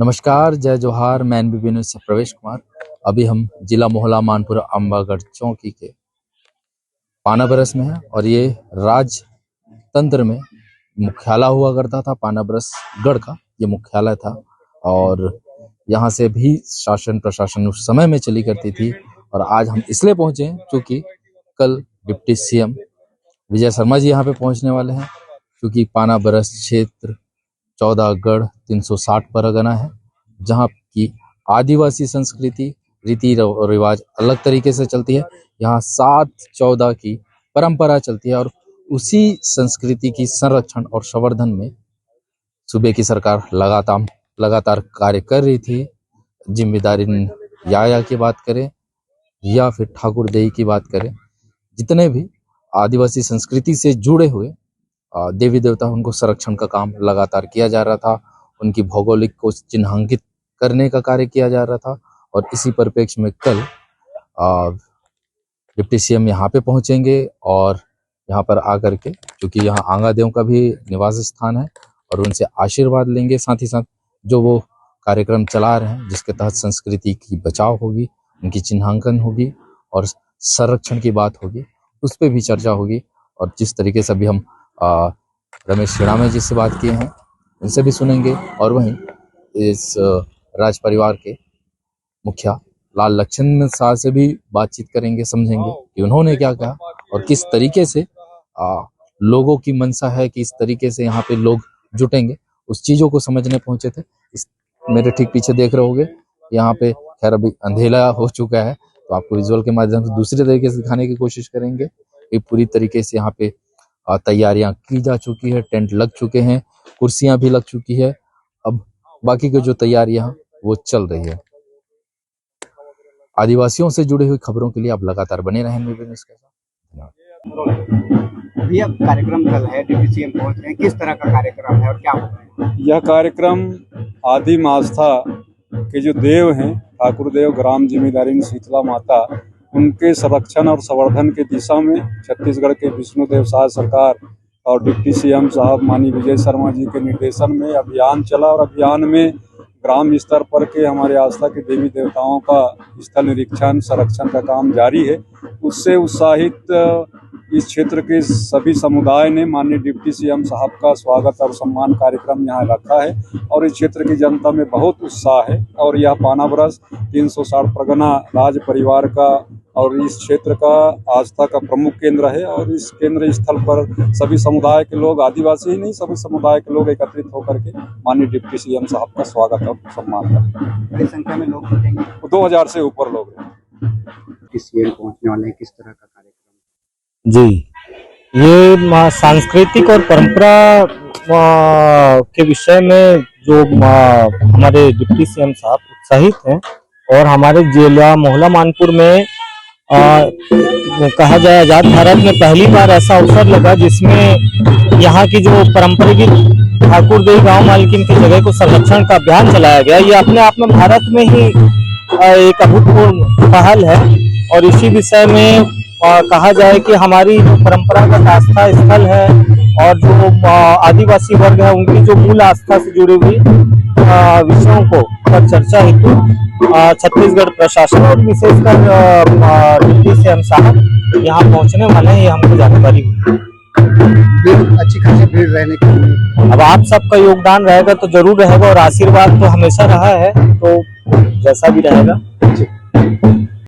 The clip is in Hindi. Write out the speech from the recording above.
नमस्कार, जय जोहार। मैं एनबीपी न्यूज़ से प्रवेश कुमार। अभी हम जिला मोहला मानपुर अम्बागढ़ चौकी के पानाबरस में है और ये राजतंत्र में मुख्यालय हुआ करता था। पानाबरस गढ़ का ये मुख्यालय था और यहाँ से भी शासन प्रशासन उस समय में चली करती थी। और आज हम इसलिए पहुंचे हैं क्योंकि कल डिप्टी सीएम विजय शर्मा जी यहाँ पे पहुंचने वाले हैं, क्योंकि पानाबरस क्षेत्र 14 गढ़ 360 परगना है, जहाँ की आदिवासी संस्कृति रीति रिवाज अलग तरीके से चलती है। यहाँ 7-14 की परंपरा चलती है और उसी संस्कृति की संरक्षण और संवर्धन में सूबे की सरकार लगातार कार्य कर रही थी। जिम्मेदारी या की बात करें या फिर ठाकुर देई की बात करें, जितने भी आदिवासी संस्कृति से जुड़े हुए देवी देवता उनको संरक्षण का काम लगातार किया जा रहा था। उनकी भौगोलिक को चिन्हांकित करने का कार्य किया जा रहा था और इसी परिप्रेक्ष्य में कल डिप्टी सीएम यहाँ पे पहुंचेंगे और यहाँ पर आकर के, क्योंकि यहाँ आंगा देव का भी निवास स्थान है, और उनसे आशीर्वाद लेंगे। साथ ही साथ जो वो कार्यक्रम चला रहे हैं जिसके तहत संस्कृति की बचाव होगी, उनकी चिन्हांकन होगी और संरक्षण की बात होगी, उस पर भी चर्चा होगी। और जिस तरीके से अभी हम रमेश शिणामे जी से बात किए हैं, उनसे भी सुनेंगे और वहीं इस राज परिवार के मुखिया लाल लक्ष्मण शाह से भी बातचीत करेंगे, समझेंगे कि उन्होंने क्या कहा और किस तरीके से लोगों की मंशा है कि इस तरीके से यहाँ पे लोग जुटेंगे, उस चीज़ों को समझने पहुंचे थे। इस मेरे ठीक पीछे देख रहे होंगे, यहाँ पे खैर अभी अंधेरा हो चुका है तो आपको विजुअल के माध्यम से दूसरे तरीके से दिखाने की कोशिश करेंगे। ये पूरी तरीके से यहाँ पे तैयारियां की जा चुकी है, टेंट लग चुके हैं, कुर्सियां भी लग चुकी है। अब बाकी की जो तैयारियां वो चल रही है। आदिवासियों से जुड़ी हुई खबरों के लिए आप लगातार बने रहें एनबीपी न्यूज़ के साथ। भैया, कार्यक्रम कल है, डिप्टी सीएम पहुंच रहे हैं, किस तरह का कार्यक्रम है और क्या होगा? यह कार्यक्रम आदिम आस्था के जो देव हैं, ठाकुर देव, ग्राम जिम्मेदारी शीतला माता, उनके संरक्षण और संवर्धन के दिशा में छत्तीसगढ़ के विष्णुदेव शाह सरकार और डिप्टी सीएम साहब माननीय विजय शर्मा जी के निर्देशन में अभियान चला और अभियान में ग्राम स्तर पर के हमारे आस्था के देवी देवताओं का स्थल निरीक्षण संरक्षण का काम जारी है। उससे उत्साहित इस क्षेत्र के सभी समुदाय ने माननीय डिप्टी सीएम साहब का स्वागत और सम्मान कार्यक्रम यहाँ रखा है और इस क्षेत्र की जनता में बहुत उत्साह है। और यह पानाबरस 360 परगना राज परिवार का और इस क्षेत्र का आस्था का प्रमुख केंद्र है और इस केंद्र स्थल पर सभी समुदाय के लोग, आदिवासी ही नहीं सभी समुदाय के लोग एकत्रित होकर के माननीय डिप्टी सीएम साहब का स्वागत और सम्मान करते हैं। बड़ी संख्या में लोग जुटेंगे, 2000 से ऊपर लोग हैं। डिप्टी सीएम पहुंचने वाले हैं, किस तरह का कार्यक्रम? जी, ये सांस्कृतिक और परंपरा के विषय में जो हमारे डिप्टी सीएम साहब उत्साहित हैं और हमारे जिला मोहला मानपुर में कहा जाए आजाद भारत में पहली बार ऐसा अवसर लगा जिसमें यहाँ की जो पारंपरिक ठाकुर देई गांव मालकिन की जगह को संरक्षण का अभियान चलाया गया। ये अपने आप में भारत में ही एक अभूतपूर्व पहल है और इसी विषय में कहा जाए कि हमारी जो परंपरागत आस्था स्थल है और जो आदिवासी वर्ग है उनकी जो मूल आस्था से जुड़ी हुई विषयों को पर चर्चा हेतु छत्तीसगढ़ प्रशासन और विशेषकर डिप्टी सीएम साहब यहाँ पहुँचने वाले हैं, ये हमको जानकारी हुई। अच्छी खासी भीड़ रहने के लिए अब आप सबका योगदान रहेगा तो जरूर रहेगा और आशीर्वाद तो हमेशा रहा है, तो जैसा भी रहेगा।